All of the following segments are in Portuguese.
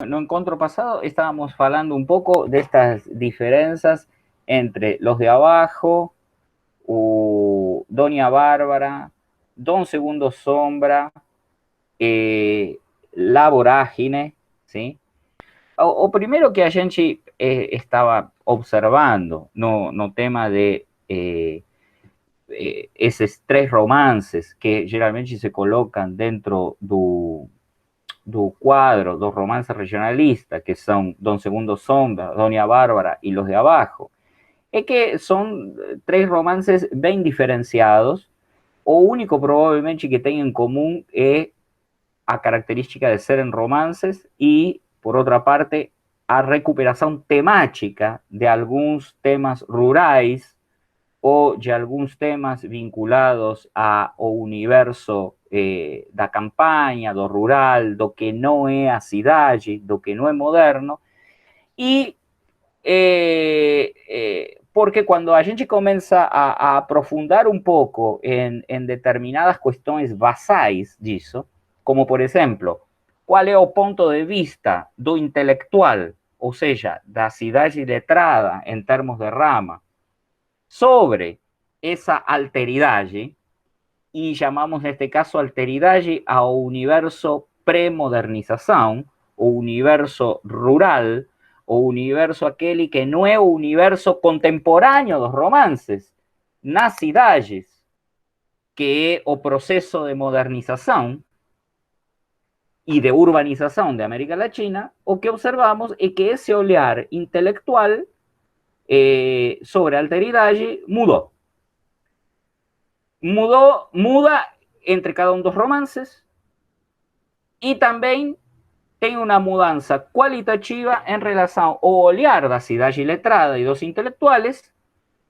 no encontro pasado estábamos falando un pouco destas diferenzas entre los de abajo, o Doña Bárbara, Don Segundo Sombra, La Vorágine, ¿sí? O primeiro que a gente estava observando no tema de esses três romances que geralmente se colocam dentro do quadro dos romances regionalistas, que são Don Segundo Sombra, Doña Bárbara e Los de Abajo, é que são três romances bem diferenciados. O único provavelmente que tem em comum é a característica de serem romances e, por outra parte, a recuperação temática de alguns temas rurais ou de alguns temas vinculados ao universo da campanha, do rural, do que não é a cidade, do que não é moderno. E porque quando a gente começa a aprofundar um pouco em determinadas questões basais disso, como por exemplo, qual é o ponto de vista do intelectual, ou seja, da cidade letrada em termos de rama, sobre essa alteridade, e chamamos neste caso alteridade ao universo pré-modernização, o universo rural, o universo aquele que não é o universo contemporâneo dos romances, nas cidades, que é o processo de modernização e de urbanização de América Latina, o que observamos é que esse olhar intelectual sobre a alteridade mudou. Muda entre cada um dos romances e também tem uma mudança qualitativa em relação ao olhar da cidade letrada e dos intelectuais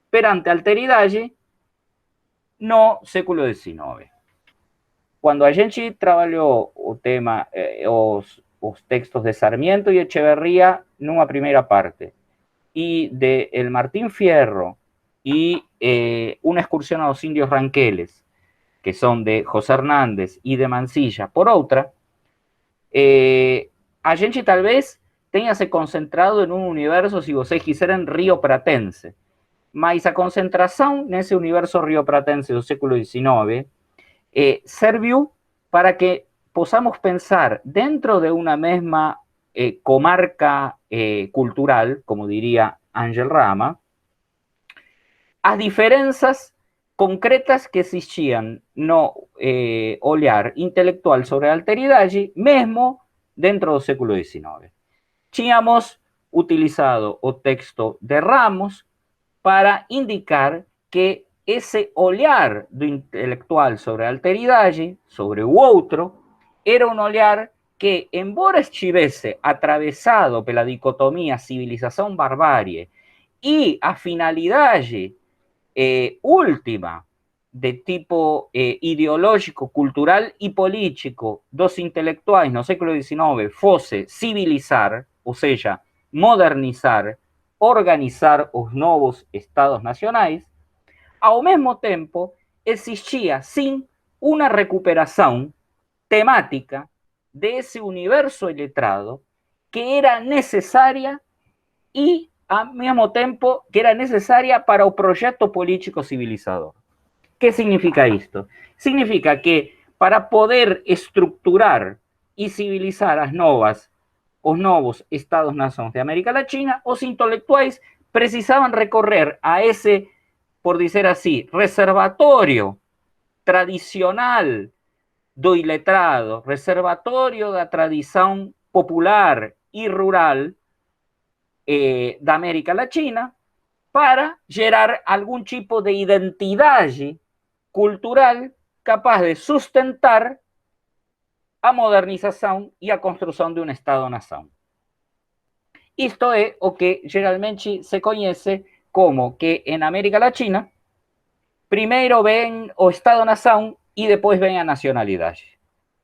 perante a alteridade no século XIX. Quando a gente trabalhou o tema, os textos de Sarmiento e Echeverría numa primeira parte, y de El Martín Fierro y Una excursión a los indios ranqueles, que son de José Hernández y de Mansilla, por otra, a gente tal vez tenha se concentrado en un universo, si vocês quiserem, riopratense, mas a concentração nesse universo riopratense do século XIX serviu para que possamos pensar dentro de una mesma comarca cultural, como diría Ángel Rama, as diferenças concretas que existiam no olhar intelectual sobre a alteridade, mesmo dentro do século XIX. Tínhamos utilizado o texto de Ramos para indicar que esse olhar do intelectual sobre a alteridade, sobre o outro, era um olhar que, embora estivesse atravessado pela dicotomia civilização-barbárie e a finalidade última de tipo ideológico, cultural e político dos intelectuais no século XIX fosse civilizar, ou seja, modernizar, organizar os novos estados nacionais, ao mesmo tempo existia, sim, uma recuperação temática desse universo iletrado que era necessária e, ao mesmo tempo, que era necessária para o projeto político civilizador. ¿Qué significa esto? Significa que para poder estructurar e civilizar os novos estados-nações de América Latina, os intelectuais precisavam recorrer a esse, por dizer assim, reservatório tradicional do iletrado, reservatório da tradição popular e rural da América Latina, para gerar algum tipo de identidade cultural capaz de sustentar a modernização e a construção de um Estado-nação. Isto é o que geralmente se conhece como que em América Latina primeiro vem o Estado-nação e depois vem a nacionalidade.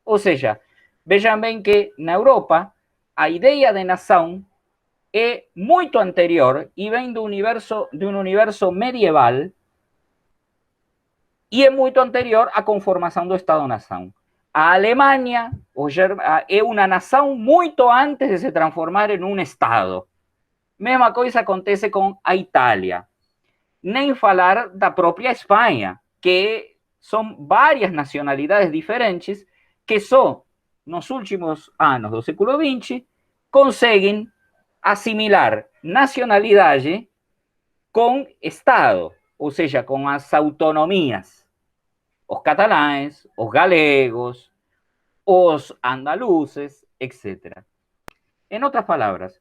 Ou seja, vejam bem que na Europa a ideia de nação é muito anterior e vem de um universo medieval e é muito anterior à conformação do Estado-nação. a Alemanha é uma nação muito antes de se transformar em um Estado. Mesma coisa acontece com a Itália. Nem falar da própria Espanha, que são várias nacionalidades diferentes que só nos últimos anos do século XX conseguem assimilar nacionalidade com Estado, ou seja, com as autonomias. Os catalães, os galegos, os andaluces, etc. En otras palabras,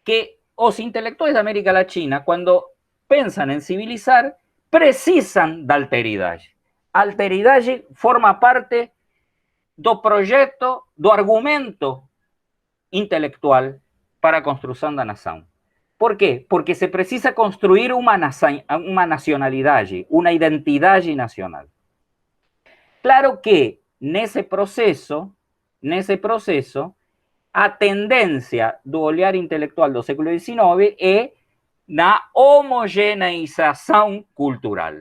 que os intelectuales de América Latina, cuando pensan en civilizar, precisan da alteridade. A alteridade forma parte do projeto, do argumento intelectual para a construção da nação. Por quê? Porque se precisa construir uma nacionalidade, uma identidade nacional. Claro que nesse processo, a tendência do olhar intelectual do século XIX é na homogeneização cultural,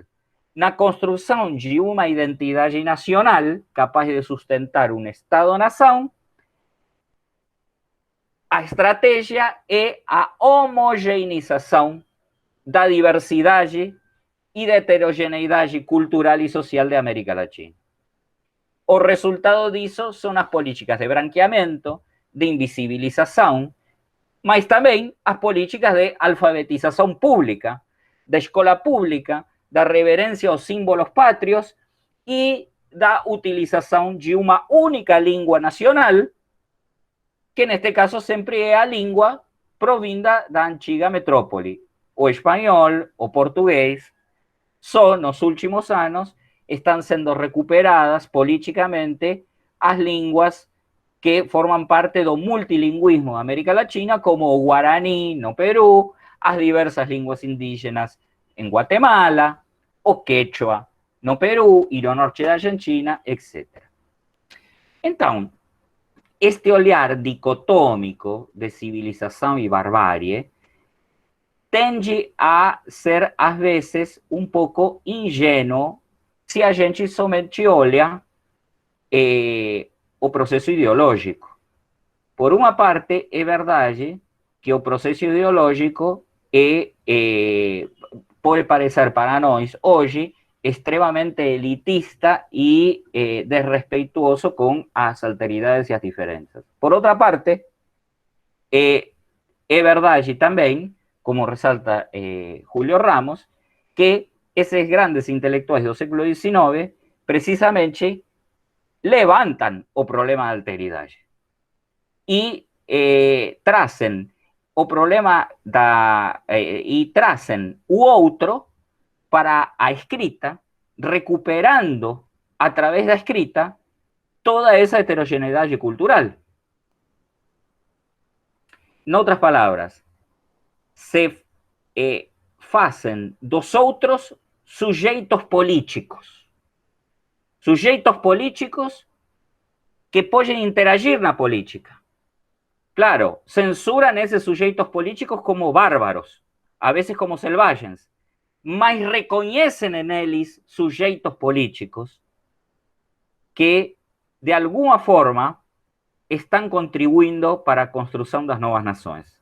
na construção de uma identidade nacional capaz de sustentar um Estado-nação. A estratégia é a homogeneização da diversidade e da heterogeneidade cultural e social da América Latina. O resultado disso são as políticas de branqueamento, de invisibilização, mas também as políticas de alfabetização pública, da escola pública, da reverência aos símbolos pátrios e da utilização de uma única língua nacional, que neste caso sempre é a língua provinda da antiga metrópole, o espanhol, o português. Só nos últimos anos están siendo recuperadas políticamente as línguas que forman parte do multilingüismo de América Latina, como o guaraní no Perú, as diversas línguas indígenas en Guatemala, o quechua no Perú e no norte da Argentina, etc. Então, este olhar dicotômico de civilização e barbárie tende a ser, às vezes, um pouco ingênuo se a gente somente olha o processo ideológico. Por uma parte, é verdade que o processo ideológico pode parecer para nós, hoje, extremamente elitista e desrespeituoso com as alteridades e as diferenças. Por outra parte, é verdade também, como resalta Julio Ramos, que esses grandes intelectuais do século XIX precisamente levantam o problema da alteridade e trazem o problema e trazem o outro para a escrita, recuperando a través da escrita toda essa heterogeneidade cultural. Em outras palavras, se fazem dos outros sujeitos políticos que podem interagir na política. Claro, censuran esses sujeitos políticos como bárbaros, a veces como selvagens, mas reconhecem neles sujeitos políticos que, de alguma forma, estão contribuindo para a construção das novas nações.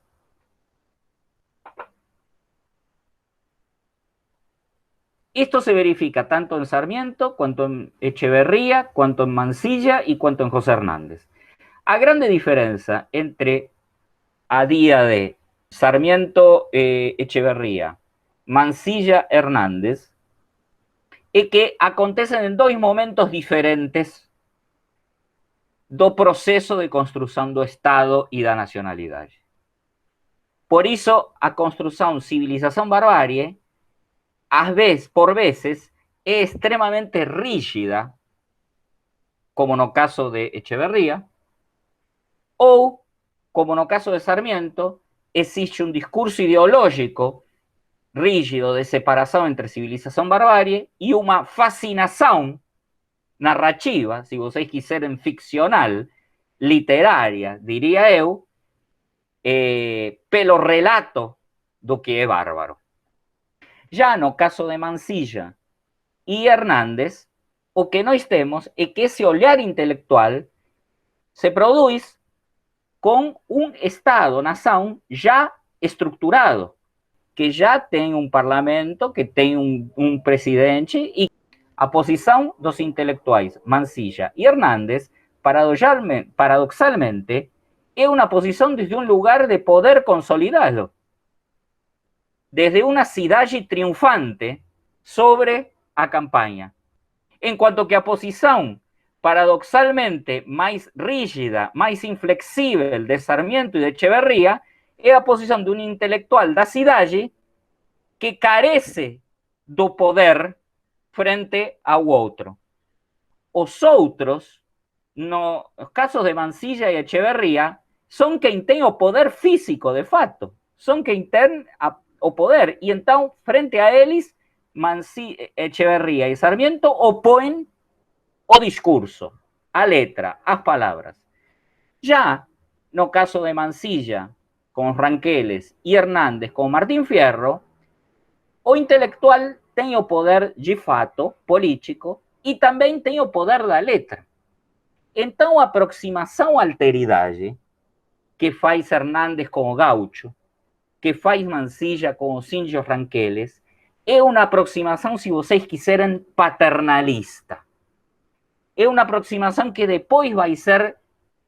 Esto se verifica tanto en Sarmiento, cuanto en Echeverría, cuanto en Mansilla y cuanto en José Hernández. A grande diferença entre a día de Sarmiento, Echeverría, Mansilla, Hernández, é que acontecen en dois momentos diferentes do proceso de construção do Estado e da nacionalidade. Por isso, a construção civilização-barbárie, por veces, é extremamente rígida, como no caso de Echeverría, ou, como no caso de Sarmiento, existe un discurso ideológico rígido de separação entre civilização e barbárie e uma fascinação narrativa, se vocês quiserem ficcional, literária, diria eu, pelo relato do que é bárbaro. Já no caso de Mansilla e Hernández, o que nós temos é que esse olhar intelectual se produz com um Estado-nação já estruturado, que já tem um parlamento, que tem um presidente, e a posição dos intelectuais Mansilla e Hernández, paradoxalmente, é uma posição desde um lugar de poder consolidado, desde uma cidade triunfante sobre a campanha. Enquanto que a posição, paradoxalmente, mais rígida, mais inflexível de Sarmiento e de Echeverría é a posição de um intelectual da cidade que carece do poder frente ao outro. Os outros, nos casos de Mansilla e Echeverría, são quem tem o poder físico, de fato. São quem tem o poder. E então, frente a eles, Echeverría e Sarmiento opõem o discurso, a letra, as palavras. Já no caso de Mansilla, com Ranqueles, e Hernández com Martín Fierro, o intelectual tem o poder de fato político e também tem o poder da letra. Então, a aproximação à alteridade que faz Hernández com o Gaucho, que faz Mansilla com os índios Ranqueles, é uma aproximação, se vocês quiserem, paternalista. É uma aproximação que depois vai ser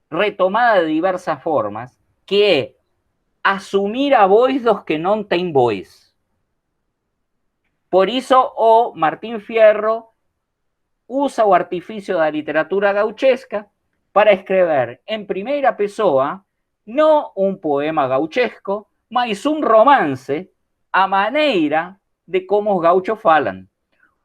retomada de diversas formas, que é assumir a voz dos que não têm voz. Por isso, o Martín Fierro usa o artifício da literatura gauchesca para escrever em primeira pessoa não um poema gauchesco, mas um romance à maneira de como os gauchos falam.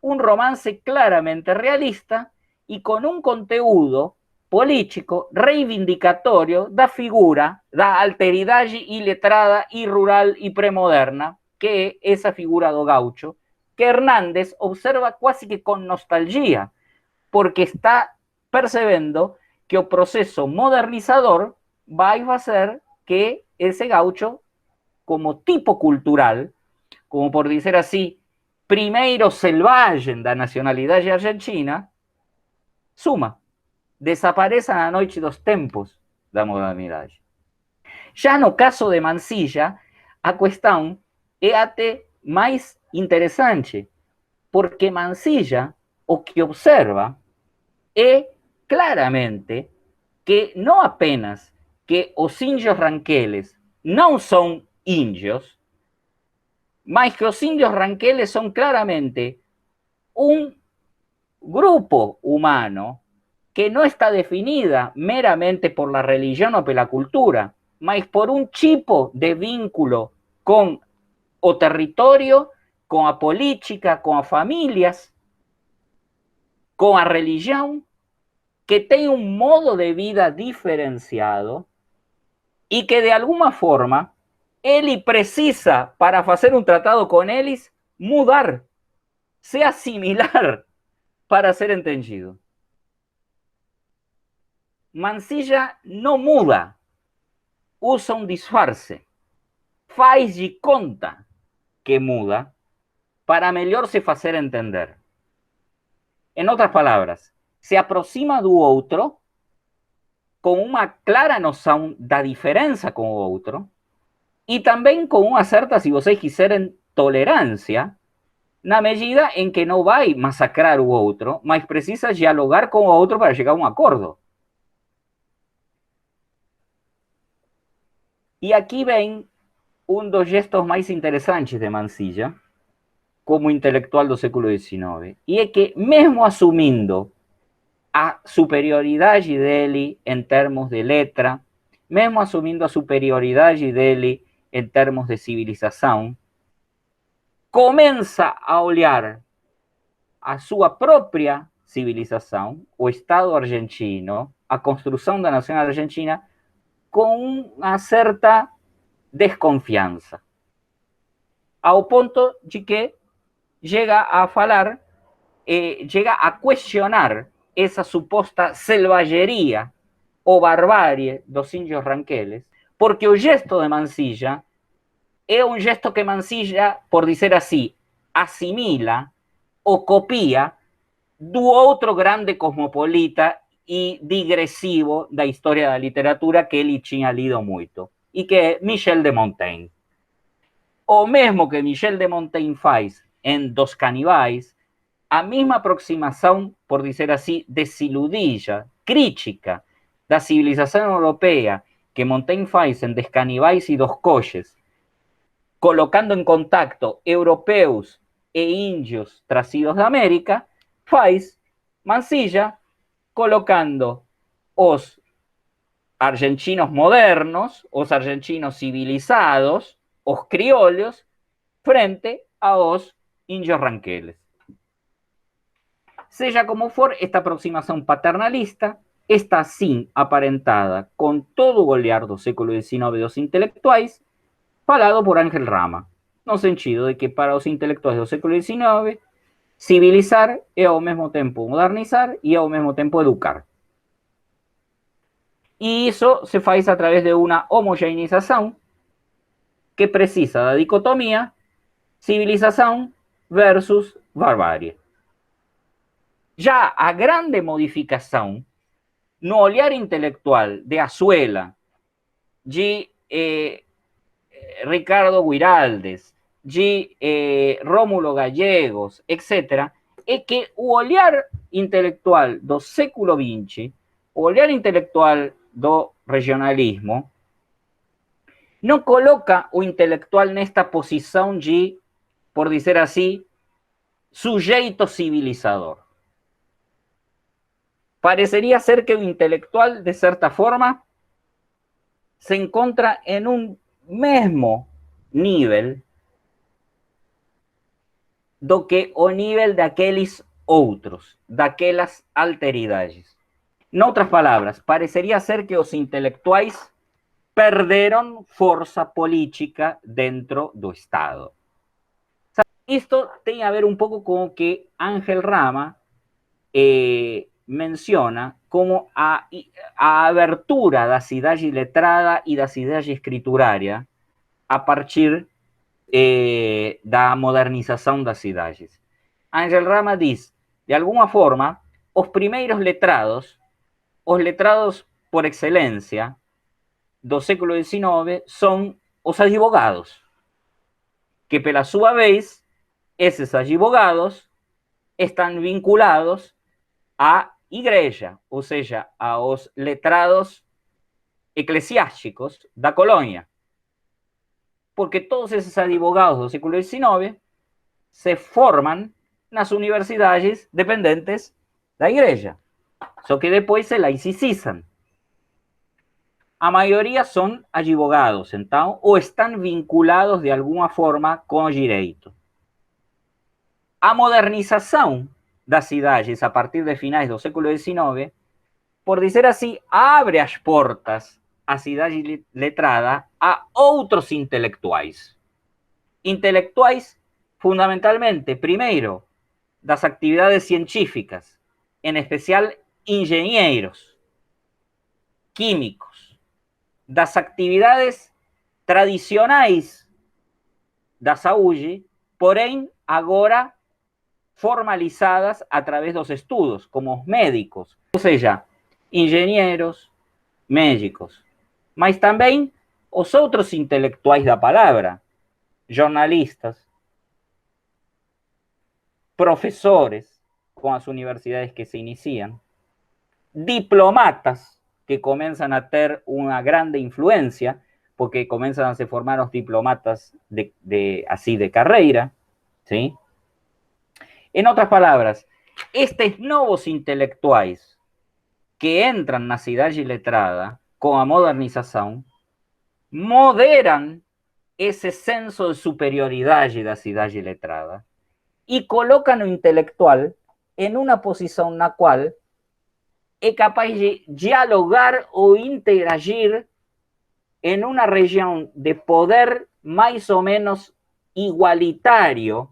Um romance claramente realista e com um conteúdo político reivindicatório da figura da alteridade iletrada e rural e premoderna, que é essa figura do gaucho, que Hernández observa quase que com nostalgia, porque está percebendo que o proceso modernizador vai fazer que ese gaucho, como tipo cultural, como por dizer así, primeiro selvagem da nacionalidade argentina, suma, desapareça na noite dos tempos da modernidade. Já no caso de Mansilla, a questão é até mais interessante, porque Mansilla o que observa é claramente que não apenas que os índios ranqueles não são índios, mas que os índios ranqueles são claramente um grupo humano que no está definida meramente por la religión o por la cultura, mas por un tipo de vínculo con o territorio, con a política, con a familias, con a religión, que tem un modo de vida diferenciado y que de alguna forma ele precisa, para hacer un tratado con eles, mudar, se asimilar para ser entendido. Mansilla não muda, usa um disfarce, faz de conta que muda para melhor se fazer entender. Em outras palavras, se aproxima do outro com uma clara noção da diferença com o outro e também com uma certa, se vocês quiserem, tolerância, na medida em que não vai massacrar o outro, mas precisa dialogar com o outro para chegar a um acordo. E aqui vem um dos gestos mais interessantes de Mansilla, como intelectual do século XIX, e é que, mesmo assumindo a superioridade dele em termos de letra, mesmo assumindo a superioridade dele em termos de civilização, começa a olhar a sua própria civilização, o Estado argentino, a construção da nação argentina, com uma certa desconfiança, ao ponto de que chega a falar, chega a questionar essa suposta selvageria ou barbárie dos índios ranqueles, porque o gesto de Mansilla é um gesto que Mansilla, por dizer assim, assimila ou copia do outro grande cosmopolita e digressivo da história da literatura que ele tinha lido muito, e que é Michel de Montaigne. O mesmo que Michel de Montaigne faz em Dos Canibais, a mesma aproximação, por dizer assim, desiludida, crítica da civilização europeia que Montaigne faz em Dos Canibais e Dos Coches, colocando em contacto europeus e índios trazidos da América, faz Mansilla colocando os argentinos modernos, os argentinos civilizados, os criollos, frente aos índios ranqueles. Seja como for, esta aproximação paternalista está, sim, aparentada com todo o olhar do século XIX dos intelectuais, falado por Ángel Rama, no sentido de que para os intelectuais do século XIX, civilizar é ao mesmo tempo modernizar e ao mesmo tempo educar. E isso se faz a través de uma homogeneização que precisa da dicotomia civilização versus barbárie. Já a grande modificação no olhar intelectual de Azuela, de Ricardo Guiraldes, de Rómulo Gallegos, etc., é que o olhar intelectual do século XX, o olhar intelectual do regionalismo, não coloca o intelectual nesta posição de, por dizer assim, sujeito civilizador. Parecería ser que o intelectual, de certa forma, se encontra en un mesmo nível do que o nível daqueles outros, daquelas alteridades. Noutras palavras, parecería ser que os intelectuais perderam força política dentro do Estado. Isto tem a ver um pouco com o que Ángel Rama menciona como a abertura da cidade letrada e da cidade escriturária a partir da modernização das cidades. Ángel Rama diz, de alguma forma, os primeiros letrados, os letrados por excelência do século XIX, são os advogados, que pela sua vez, esses advogados estão vinculados à igreja, ou seja, aos letrados eclesiásticos da colônia. Porque todos esses advogados do século XIX se formam nas universidades dependentes da igreja, só que depois se laicizam. A maioria são advogados, então, ou estão vinculados de alguma forma com o direito. A modernização das cidades a partir de finais do século XIX, por dizer assim, abre as portas à cidade letrada a outros intelectuais. Intelectuais, fundamentalmente, primeiro, das atividades científicas, em especial engenheiros, químicos, das atividades tradicionais da saúde, porém, agora formalizadas a través dos estudos, como os médicos, ou seja, engenheiros, médicos, mas também os outros intelectuais da palavra, jornalistas, professores com as universidades que se iniciam, diplomatas que começam a ter uma grande influência, porque começam a se formar os diplomatas assim de carreira, ¿sí? En otras palabras, estes novos intelectuais que entram na cidade letrada com a modernização moderam esse senso de superioridade da cidade letrada e colocam o intelectual em uma posição na qual é capaz de dialogar ou interagir em uma região de poder mais ou menos igualitário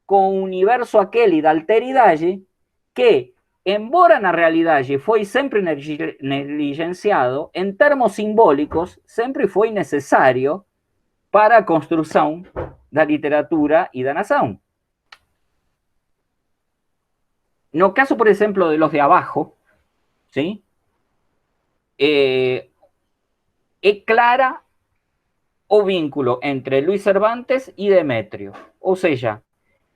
com o universo aquele da alteridade que, embora na realidade foi sempre negligenciado, em termos simbólicos sempre foi necessário para a construção da literatura e da nação. no caso, por exemplo, de los de abajo, ¿sí? É clara o vínculo entre Luis Cervantes y Demetrio. O sea,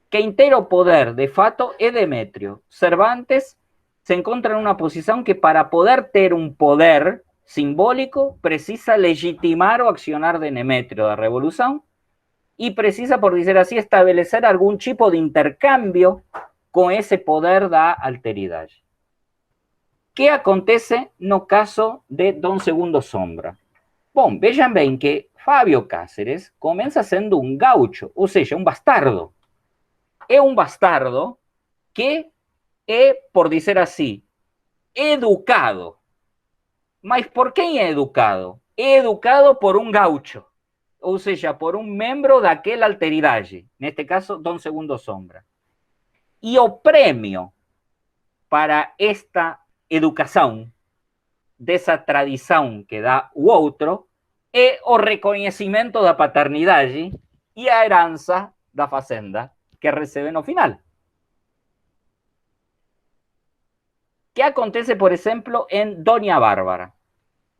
que inteiro poder de fato é Demetrio. Cervantes se encontra en una posición que para poder ter un poder simbólico precisa legitimar o accionar de Demetrio da revolución y precisa, por decir así, establecer algún tipo de intercambio con ese poder da alteridade. ¿Qué acontece no caso de Dom Segundo Sombra? Bom, vejam bem que Fábio Cáceres começa sendo um gaucho, ou seja, um bastardo. É um bastardo que é, por dizer assim, educado. Mas por quem é educado? É educado por um gaucho, ou seja, por um membro daquela alteridade, neste caso, Dom Segundo Sombra. E o prêmio para esta educação, dessa tradição que dá o outro, é o reconhecimento da paternidade e a herança da fazenda que recebe no final. ¿Qué acontece, por ejemplo, en Doña Bárbara?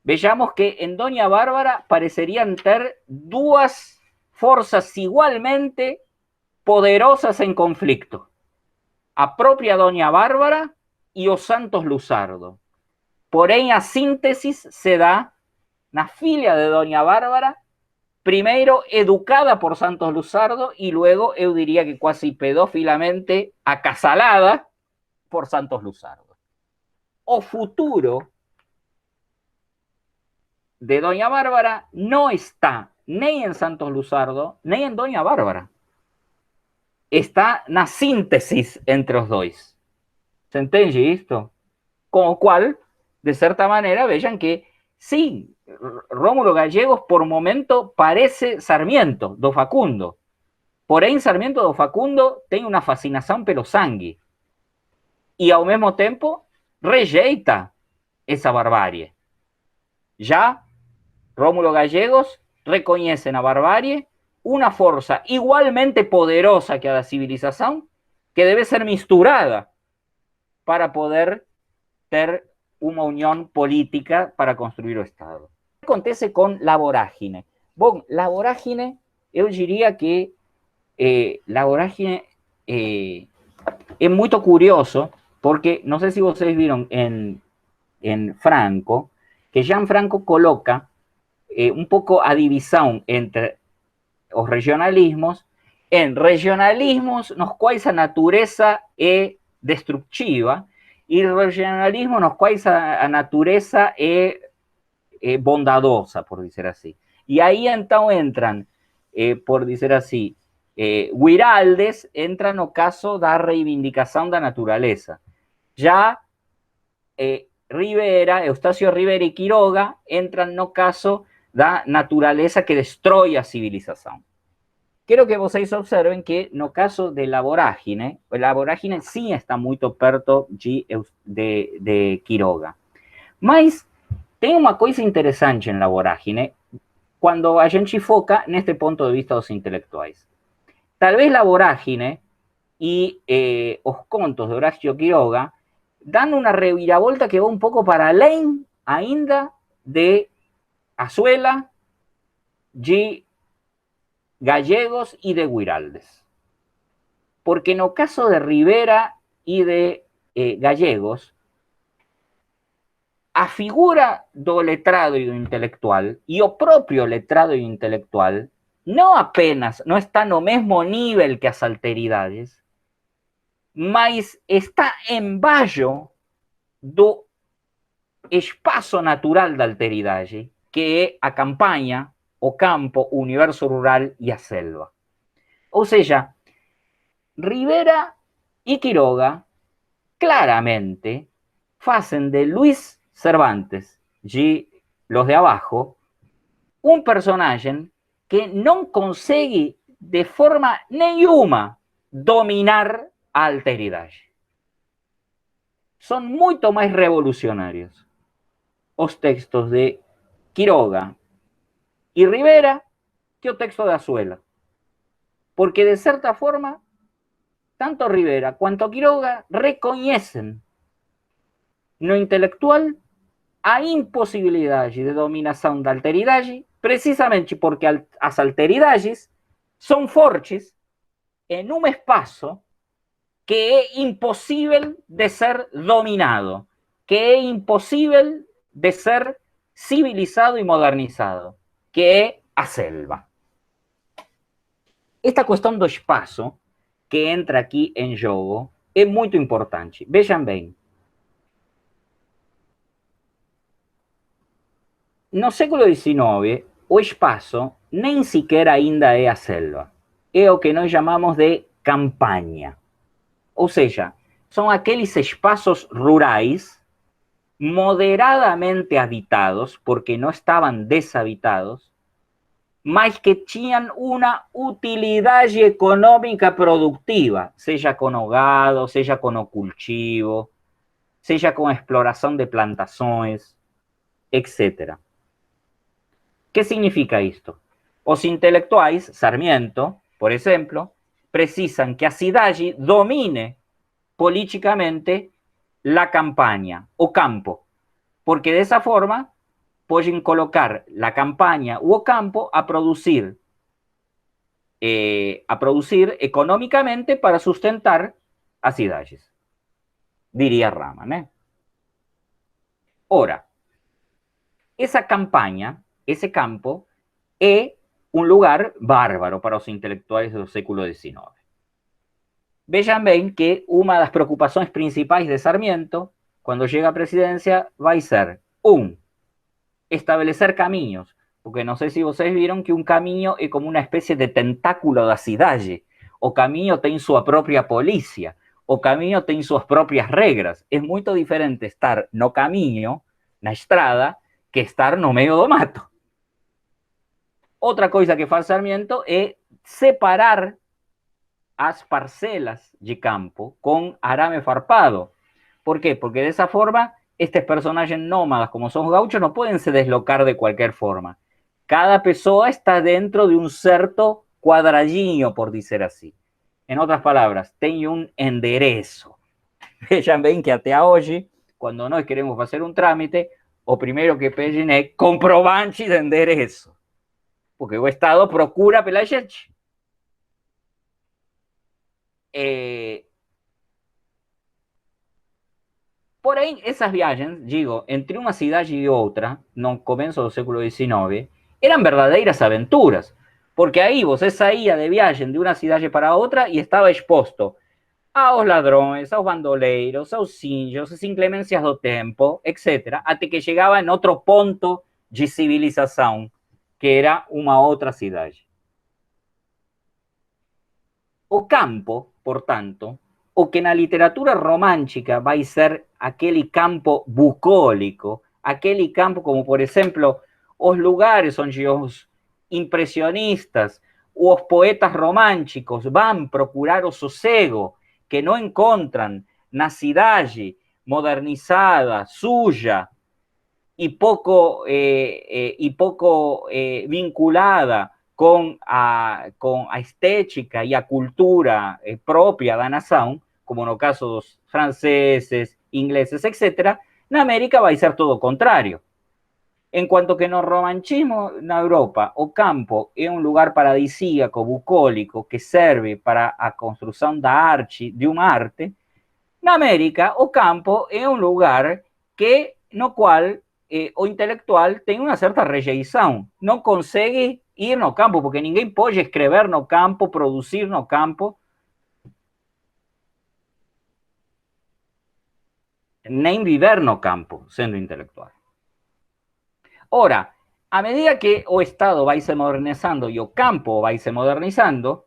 Veamos que en Doña Bárbara parecerían ter dos fuerzas igualmente poderosas en conflicto. A propia Doña Bárbara y os Santos Luzardo. Porém, a síntesis se dá na filha de Doña Bárbara, primero educada por Santos Luzardo y luego, yo diría que casi pedófilamente acasalada por Santos Luzardo. O futuro de Doña Bárbara no está ni en Santos Luzardo ni en Doña Bárbara. Está na síntesis entre os dois. ¿Se entende isto? Con lo cual, de cierta manera, vean que sí, Rómulo Gallegos por momento parece Sarmiento do Facundo. Porém, Sarmiento do Facundo tem uma fascinação pelo sangue. E, ao mesmo tempo, rejeita essa barbárie. Já Rómulo Gallegos reconhece na barbárie uma força igualmente poderosa que a da civilização, que deve ser misturada para poder ter uma união política para construir o Estado. O que acontece com la vorágine? Bom, la vorágine, eu diria que la vorágine es muy curioso porque no sé si ustedes vieron en Franco, que Jean Franco coloca un poco a división entre los regionalismos en regionalismos nos cuales a natureza es destructiva y regionalismo nos cuales a natureza es bondadosa, por decir así. Y ahí entonces entran, por decir así, Guiraldes entra no caso da reivindicação da natureza. Já Rivera, Eustacio Rivera e Quiroga entran no caso da natureza que destrói a civilização. Quero que vocês observen que no caso de la vorágine sim está muito perto de Quiroga. Mas tem uma coisa interessante em la vorágine quando a gente foca neste ponto de vista dos intelectuais. Tal vez la vorágine y los contos de Horacio Quiroga dan una reviravolta que va un poco para além ainda de Azuela, de Gallegos y de Guiraldes. Porque en el caso de Rivera y de Gallegos, a figura do letrado y do intelectual, y o propio letrado y intelectual, no apenas no está no mesmo nível que as alteridades, mas está embaixo do espaço natural da alteridade, que é a campanha, o campo, o universo rural e a selva. Ou seja, Rivera e Quiroga claramente hacen de Luis Cervantes, de los de abajo, un personaje que no consigue de forma nenhuma dominar a alteridade. Son mucho más revolucionarios los textos de Quiroga y Rivera que el texto de Azuela. Porque de cierta forma tanto Rivera quanto Quiroga reconhecem no intelectual a impossibilidade de dominação da alteridade, precisamente porque as alteridades são fortes em um espaço que é impossível de ser dominado, que é impossível de ser civilizado e modernizado, que é a selva. Esta questão do espaço que entra aqui em jogo é muito importante. Vejam bem, no século XIX, o espaço nem sequer ainda é a selva. É o que nós chamamos de campanha. Ou seja, são aqueles espaços rurais moderadamente habitados, porque não estavam deshabitados, mas que tinham uma utilidade econômica produtiva, seja com o gado, seja com o cultivo, seja com a exploração de plantações, etc. ¿Qué significa esto? Os intelectuais, Sarmiento, por exemplo, precisam que a cidade domine políticamente la campaña, o campo, porque de esa forma pueden colocar la campaña o campo a producir económicamente para sustentar as cidades, diría Rama, ¿no? Ahora, esa campaña, ese campo, es un lugar bárbaro para los intelectuales del século XIX. Vean bien que una de las preocupaciones principales de Sarmiento, cuando llega a presidencia, va a ser, establecer caminos, porque no sé si ustedes vieron que un camino es como una especie de tentáculo da cidade, o camino tiene su propia policía, o camino tiene sus propias regras. Es muy diferente estar no camino, na estrada, que estar no medio do mato. Outra coisa que faz Sarmiento é separar as parcelas de campo com arame farpado. ¿Por qué? Porque de esa forma estos personajes nómadas, como son gauchos, no pueden se deslocar de cualquier forma. Cada pessoa está dentro de un cierto cuadradinho, por decir así. En otras palabras, tem un enderezo. Vean bien que até hoje, cuando nós queremos hacer un trámite, o primero que pedem é comprovante de enderezo. Porque o Estado procura pela gente. Porém, essas viagens, digo, entre uma cidade e outra, no começo do século XIX, eram verdadeiras aventuras, porque aí você saía de viagem de uma cidade para outra e estava exposto aos ladrões, aos bandoleiros, aos índios, às inclemências do tempo, etc., até que chegava em outro ponto de civilização, que era uma outra cidade. O campo, portanto, o que na literatura romântica vai ser aquele campo bucólico, aquele campo como, por exemplo, os lugares onde os impressionistas, os poetas românticos vão procurar o sossego que não encontram na cidade modernizada, suja e pouco vinculada com a estética e a cultura própria da nação, como no caso dos franceses, ingleses, etc., na América vai ser todo o contrário. Enquanto que no romantismo na Europa, o campo é um lugar paradisíaco, bucólico, que serve para a construção da arte, de uma arte, na América, o campo é um lugar no qual o intelectual tem uma certa rejeição, não consegue ir no campo, porque ninguém pode escrever no campo, produzir no campo, nem viver no campo, sendo intelectual. Ora, a medida que o Estado vai se modernizando e o campo vai se modernizando,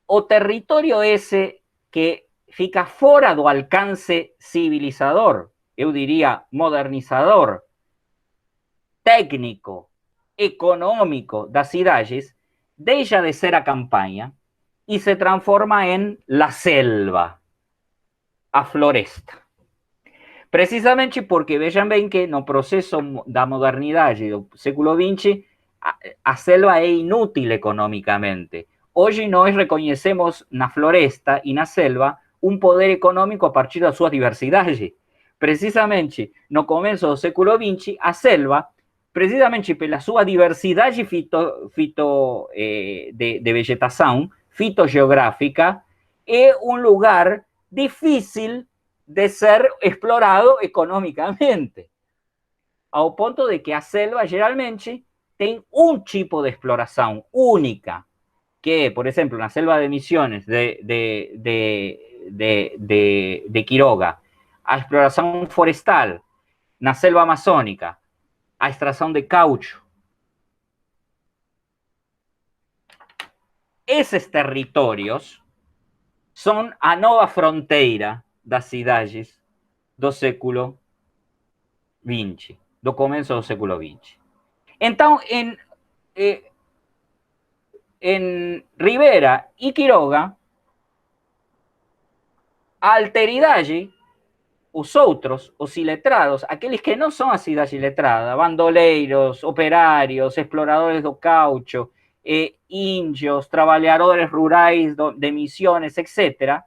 o territorio ese que fica fora do alcance civilizador, eu diría modernizador, técnico, económico das cidades, deixa de ser a campanha e se transforma em la selva, a floresta. Precisamente porque vejam bem que no processo da modernidade do século XX, a selva é inútil economicamente. Hoje nós reconhecemos na floresta e na selva um poder econômico a partir da sua diversidade. Precisamente no começo do século XX, a selva, precisamente pela sua diversidade de vegetação, fitogeográfica, é um lugar difícil de ser explorado economicamente. Ao ponto de que a selva geralmente tem um tipo de exploração única, que, por ejemplo, en la selva de Misiones de Quiroga, a exploración forestal, na selva amazónica, a extracción de caucho. Esos territorios son a nova fronteira das cidades do século XX, do começo do século XX. Então, en Rivera y Quiroga, a alteridade, os outros, os iletrados, aqueles que não são a cidade iletrada, bandoleiros, operários, exploradores do caucho, índios, trabalhadores rurais de Misiones, etc.,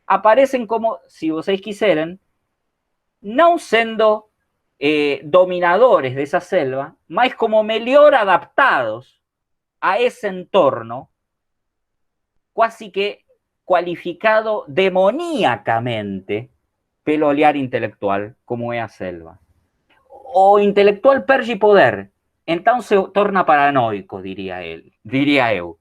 aparecem como, se vocês quiserem, não sendo dominadores dessa selva, mas como melhor adaptados a esse entorno, quase que qualificado demoníacamente pelo olhar intelectual, como é a selva. O intelectual perde poder, então se torna paranoico, diria eu.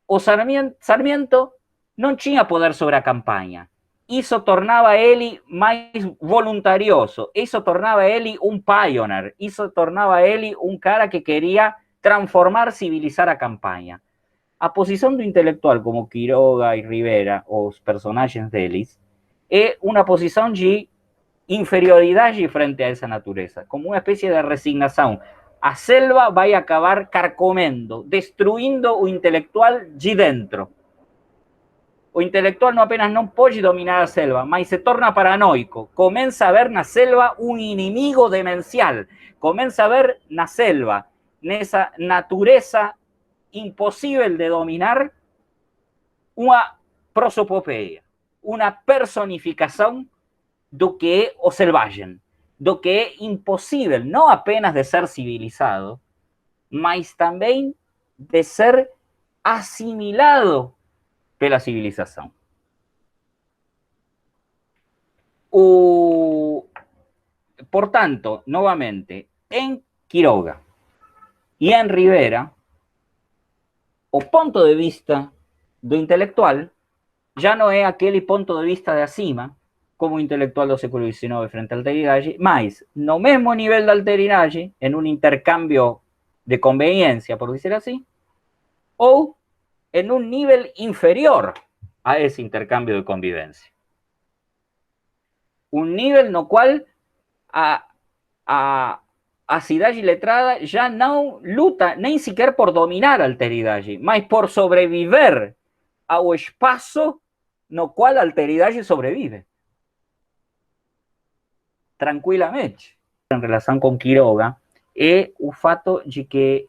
O Sarmiento não tinha poder sobre a campanha. Isso tornava ele mais voluntarioso, isso tornava ele um pioneer, isso tornava ele um cara que queria transformar, civilizar a campanha. A posição do intelectual como Quiroga e Rivera, os personagens deles, é uma posição de inferioridade frente a essa natureza, como uma espécie de resignação. A selva vai acabar carcomendo, destruindo o intelectual de dentro. O intelectual não apenas não pode dominar a selva, mas se torna paranoico. Começa a ver na selva um inimigo demencial. Começa a ver na selva, nessa natureza impossível de dominar, uma prosopopeia, uma personificação do que é o selvagem, do que é impossível, não apenas de ser civilizado, mas também de ser assimilado pela civilização. Portanto, novamente, em Quiroga e em Rivera, o ponto de vista do intelectual já não é aquele ponto de vista de acima, como intelectual do século XIX frente à alteridade, mas no mesmo nível da alteridade, em um intercâmbio de conveniência, por dizer assim, ou em um nível inferior a esse intercâmbio de convivência. Um nível no qual a cidade letrada já não luta nem sequer por dominar a alteridade, mas por sobreviver ao espaço no qual a alteridade sobrevive. Tranquilamente. Em relação com Quiroga, é o fato de que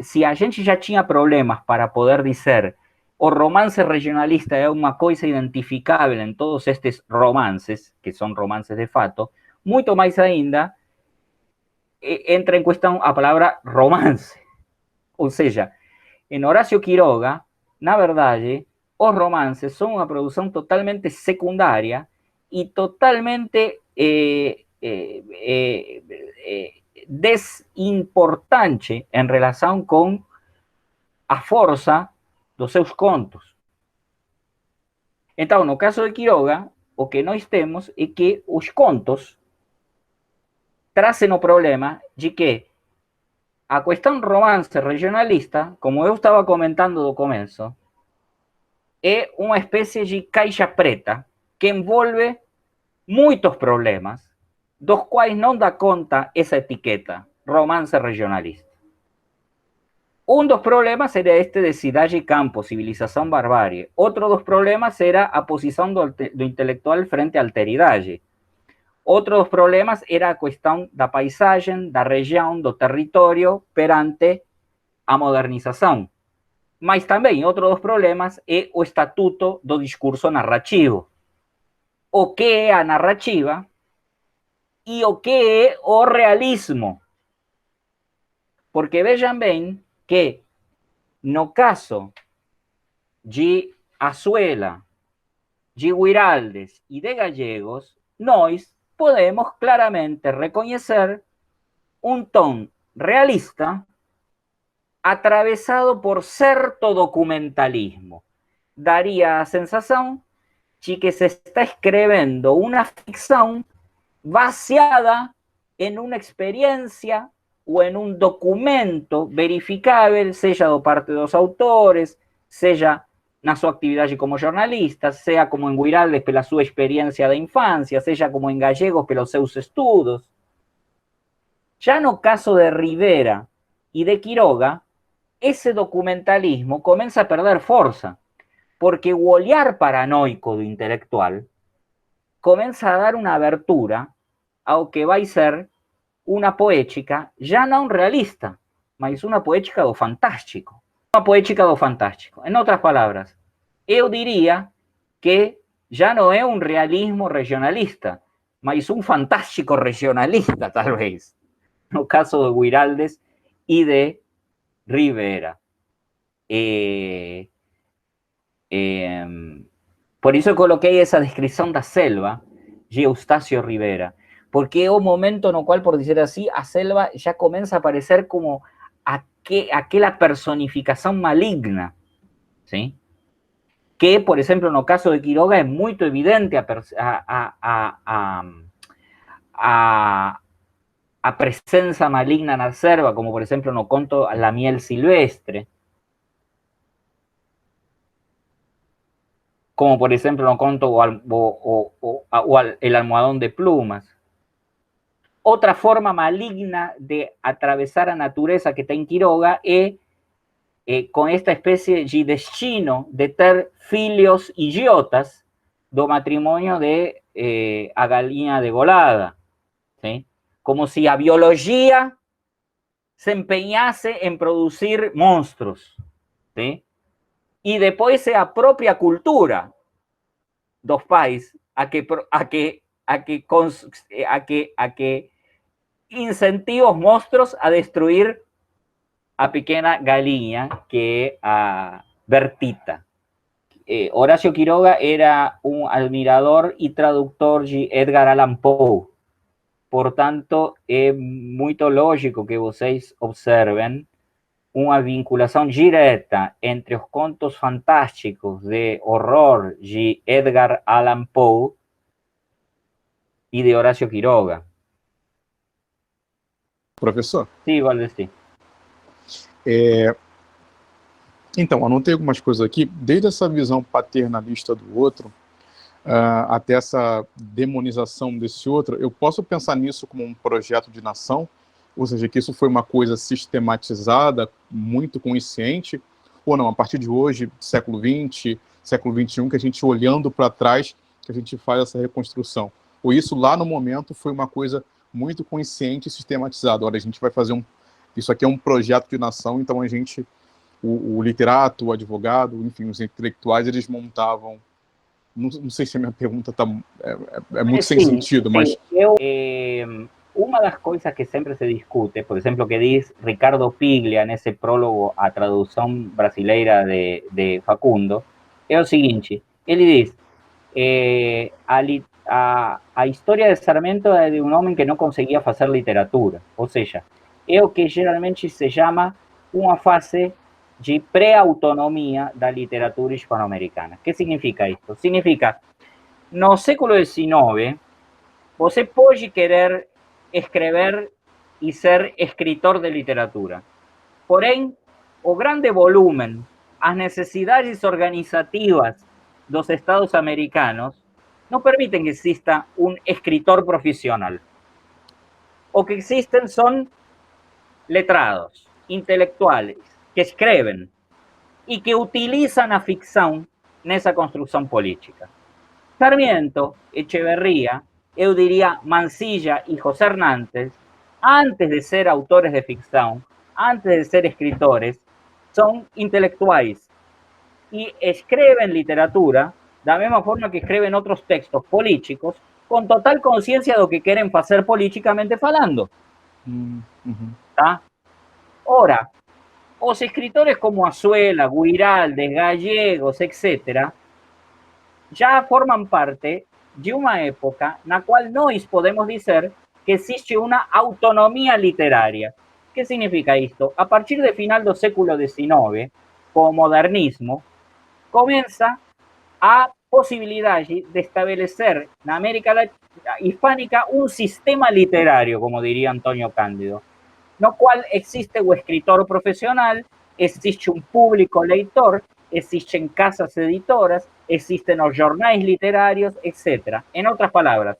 se a gente já tinha problemas para poder dizer o romance regionalista é uma coisa identificável em todos estes romances, que são romances de fato, muito mais ainda entra em questão a palavra romance. Ou seja, em Horácio Quiroga, na verdade, os romances são uma produção totalmente secundária e totalmente desimportante em relação com a força dos seus contos. Então, no caso de Quiroga, o que nós temos é que os contos trazem o problema de que a questão romance regionalista, como eu estava comentando do começo, é uma espécie de caixa preta que envolve muitos problemas, dos quais não dá conta essa etiqueta, romance regionalista. Um dos problemas era este de cidade e campo, civilização barbárie. Outro dos problemas era a posição do intelectual frente à alteridade. Outro dos problemas era a questão da paisagem, da região, do território perante a modernização. Mas também, outros dos problemas é o estatuto do discurso narrativo. O que é a narrativa e o que é o realismo. Porque vejam bem que, no caso de Azuela, de Guiraldes e de Gallegos, nós podemos claramente reconhecer um tom realista atravessado por certo documentalismo. Daria a sensação de que se está escrevendo uma ficção baseada em uma experiência ou em um documento verificável, seja do parte dos autores, seja na sua atividade como jornalista, seja como em Guiraldes pela sua experiência da infância, seja como em Gallegos pelos seus estudos. Já no caso de Rivera e de Quiroga, esse documentalismo começa a perder força, porque o olhar paranoico do intelectual começa a dar uma abertura ao que vai ser uma poética já não realista, mas uma poética do fantástico. Uma poética do fantástico. Em outras palavras, eu diria que já não é um realismo regionalista, mas um fantástico regionalista, talvez, no caso de Guiraldes e de Rivera. Por isso eu coloquei essa descrição da selva de Eustácio Rivera, porque é o momento no qual, por dizer assim, a selva já começa a aparecer como aquela personificação maligna, ¿sí? Que, por exemplo, no caso de Quiroga é muito evidente a presença maligna na selva, como, por exemplo, no conto La miel silvestre, como por ejemplo no conto El almohadón de plumas. Otra forma maligna de atravesar a natureza que está en Quiroga es con esta especie de destino de ter filhos idiotas do matrimonio de a galinha degolada, ¿sí? Como si a biología se empeñase en producir monstruos, ¿sí? Y después a propia cultura dos pais a que incentivos monstruos a destruir a pequena galinha, que é a Bertita. Horacio Quiroga era um admirador e tradutor de Edgar Allan Poe. Portanto, é muito lógico que vocês observem uma vinculação direta entre os contos fantásticos de horror de Edgar Allan Poe e de Horácio Quiroga. Professor? Sim, Valdeci. Então, anotei algumas coisas aqui, desde essa visão paternalista do outro, até essa demonização desse outro. Eu posso pensar nisso como um projeto de nação, ou seja, que isso foi uma coisa sistematizada, muito consciente, ou não, a partir de hoje, século XX, século XXI, que a gente olhando para trás, que a gente faz essa reconstrução. Ou isso lá no momento foi uma coisa muito consciente e sistematizada. Olha, a gente vai fazer isso aqui é um projeto de nação, então a gente, o literato, o advogado, enfim, os intelectuais, eles montavam. Não sei se a minha pergunta é muito sem sentido, mas... Uma das coisas que sempre se discute, por exemplo, que diz Ricardo Piglia nesse prólogo à tradução brasileira de Facundo, é o seguinte, ele diz, a história de Sarmiento é de um homem que não conseguia fazer literatura, ou seja, é o que geralmente se chama uma fase de pré-autonomia da literatura hispano-americana. O que significa isso? Significa, no século XIX, você pode querer escrever e ser escritor de literatura. Porém, o grande volumen, as necessidades organizativas dos Estados americanos não permitem que exista um escritor profissional. O que existen são letrados, intelectuales, que escrevem e que utilizam a ficção nessa construção política. Sarmiento, Echeverría, eu diria Mansilla e José Hernández, antes de ser autores de ficção, antes de ser escritores, son intelectuais y escriben literatura da mesma forma que escriben outros textos políticos com total consciência do que querem fazer politicamente falando. Tá? Ora, os escritores como Azuela, Guiraldes, Gallegos, etc., já formam parte de uma época na qual nós podemos dizer que existe uma autonomia literária. O que significa isto? A partir do final do século XIX, com o modernismo, começa a posibilidade de estabelecer na América Hispánica um sistema literário, como diria Antônio Cândido, no qual existe o escritor profissional, existe um público leitor, existem casas editoras, existen os jornais literários, etc. Em outras palavras,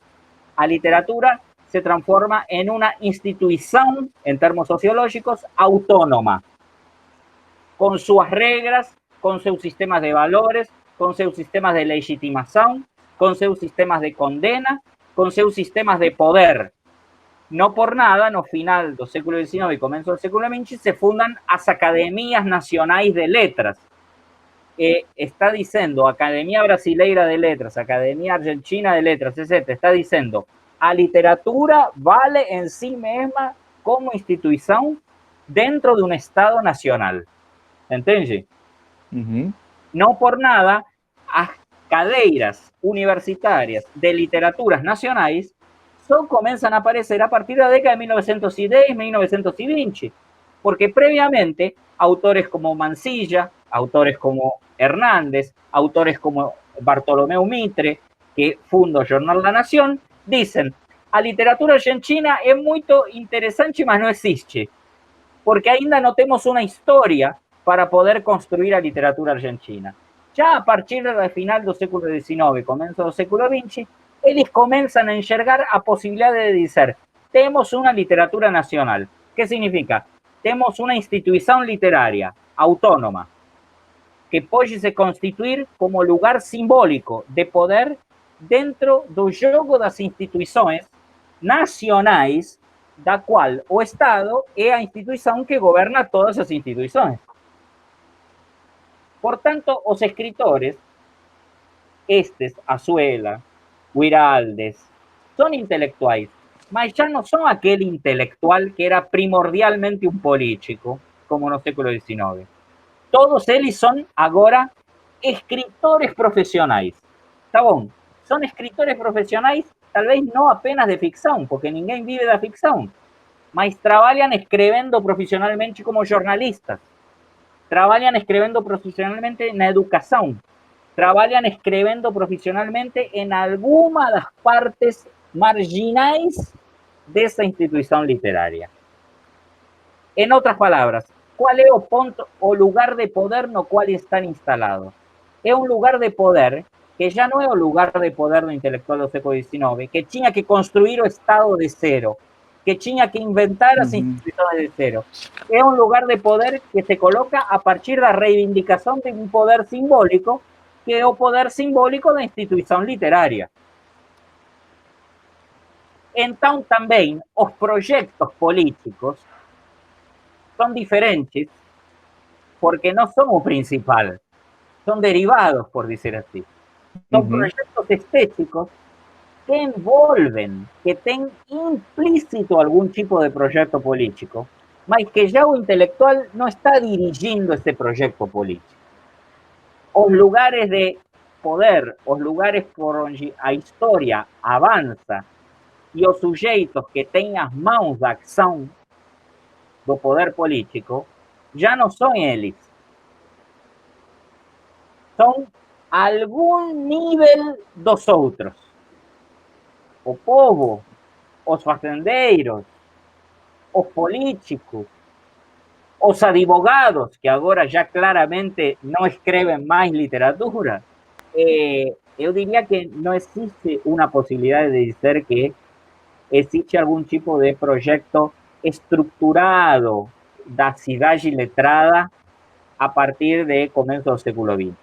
a literatura se transforma em uma instituição, em termos sociológicos, autônoma, com suas regras, com seus sistemas de valores, com seus sistemas de legitimação, com seus sistemas de condena, com seus sistemas de poder. No por nada, no final do século XIX e começo do século XX, se fundan as Academias Nacionais de Letras. Está diciendo Academia Brasileira de Letras, Academia Argentina de Letras, etc. Está diciendo, a literatura vale en sí misma como institución dentro de un Estado nacional. ¿Entende? No por nada, as cadeiras universitarias de literaturas nacionais só começam a aparecer a partir da década de 1910, 1920, porque previamente autores como Mansilla, autores como Hernández, autores como Bartolomeu Mitre, que funda o Jornal da Nación, dicen, a literatura argentina é muito interessante, mas não existe, porque ainda não temos uma história para poder construir a literatura argentina. Já a partir do final do século XIX, começo do século XX, eles começam a enxergar a possibilidade de dizer, temos uma literatura nacional. O que significa? Temos uma instituição literária autônoma, que pode se constituir como lugar simbólico de poder dentro do jogo das instituições nacionais, da qual o Estado é a instituição que governa todas as instituições. Portanto, os escritores, Azuela, Guiraldes, são intelectuais, mas já não são aquele intelectual que era primordialmente um político, como no século XIX. Todos eles são agora escritores profissionais. Tá bom? São escritores profissionais, talvez não apenas de ficção, porque ninguém vive da ficção, mas trabalham escrevendo profissionalmente como jornalistas, trabalham escrevendo profissionalmente na educação, trabalham escrevendo profissionalmente em alguma das partes marginais dessa instituição literária. Em outras palavras, qual é o ponto, o lugar de poder no qual estão instalados? É um lugar de poder que já não é o lugar de poder do intelectual do século XIX, que tinha que construir o Estado de zero, que tinha que inventar as instituições de zero. É um lugar de poder que se coloca a partir da reivindicação de um poder simbólico, que é o poder simbólico da instituição literária. Então, também, os projetos políticos são diferentes, porque não são o principal, são derivados, por dizer assim. São projetos estéticos que envolvem, que têm implícito algum tipo de projeto político, mas que já o intelectual não está dirigindo esse projeto político. Os lugares de poder, os lugares por onde a história avança e os sujeitos que têm as mãos da ação do poder político já não são eles. São algum nível dos outros. O povo, os fazendeiros, os políticos, os advogados, que agora já claramente não escrevem mais literatura. Eu diria que não existe uma possibilidade de dizer que existe algum tipo de projeto estruturado da cidade letrada a partir de começo do século XX.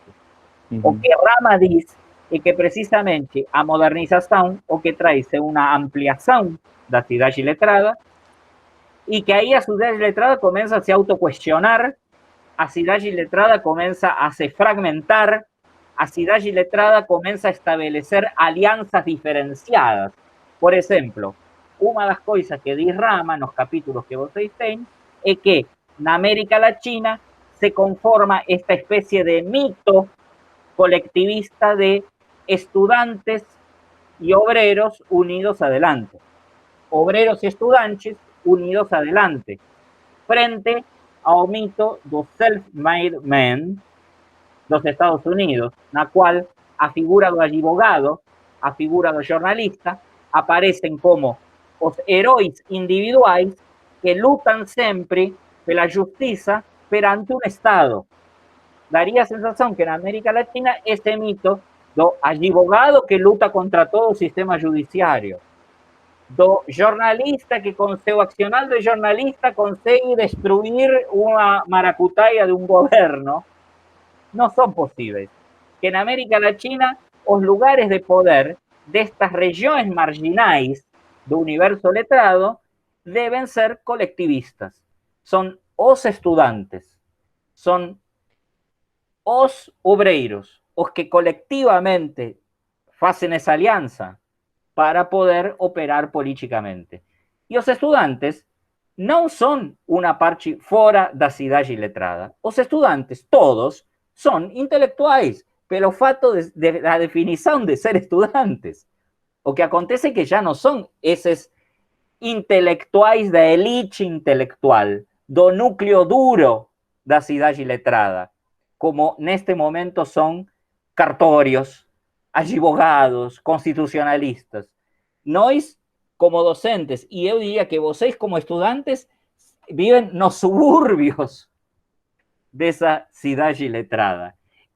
O que Rama diz é que precisamente a modernização o que traz é uma ampliação da cidade letrada e que aí a cidade letrada começa a se autoquestionar a cidade letrada começa a se fragmentar, a cidade letrada começa a estabelecer alianças diferenciadas. Por exemplo, uma das coisas que diz Rama nos capítulos que vocês têm é que na América Latina se conforma esta especie de mito colectivista de estudiantes y obreros unidos adelante. Obreros y estudiantes unidos adelante. Frente ao mito do self-made man dos Estados Unidos, na qual a figura do advogado, a figura do jornalista, aparecen como os heróis individuais que lutam sempre pela justiça perante um Estado. Daría a sensação que na América Latina esse mito do advogado que luta contra todo o sistema judiciário, do jornalista que com seu accionar de jornalista consegue destruir uma maracutaia de um governo, não são possíveis. Que na América Latina os lugares de poder destas regiões marginais do universo letrado devem ser colectivistas. São os estudantes, são os obreiros, os que colectivamente fazem essa aliança para poder operar políticamente. E os estudantes não são uma parte fora da cidade letrada. Os estudantes, todos, são intelectuais, pelo fato da definição de ser estudantes. O que acontece é que já não são esses intelectuais da elite intelectual, do núcleo duro da cidade letrada, como neste momento são cartórios, advogados, constitucionalistas. Nós, como docentes, e eu diria que vocês, como estudantes, vivem nos subúrbios dessa cidade letrada.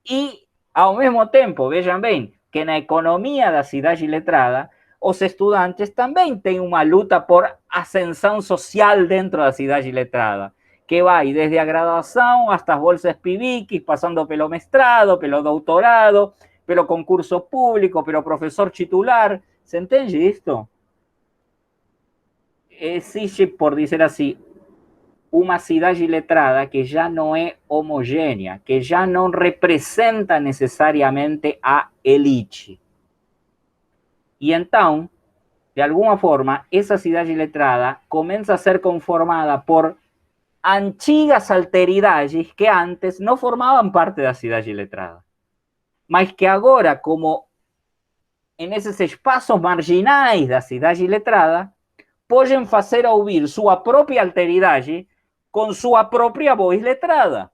E, ao mesmo tempo, vejam bem, que na economia da cidade letrada, os estudantes também têm uma luta por ascensão social dentro da cidade letrada, que vai desde a graduação hasta as bolsas PIBIC, passando pelo mestrado, pelo doutorado, pelo concurso público, pelo professor titular. ¿Se entende isto? Existe, por dizer assim, uma cidade letrada que já não é homogênea, que já não representa necessariamente a elite. E então, de alguma forma, essa cidade letrada começa a ser conformada por antigas alteridades que antes não formavam parte da cidade letrada, mas que agora, como nesses espaços marginais da cidade letrada, podem fazer ouvir sua própria alteridade com sua própria voz letrada.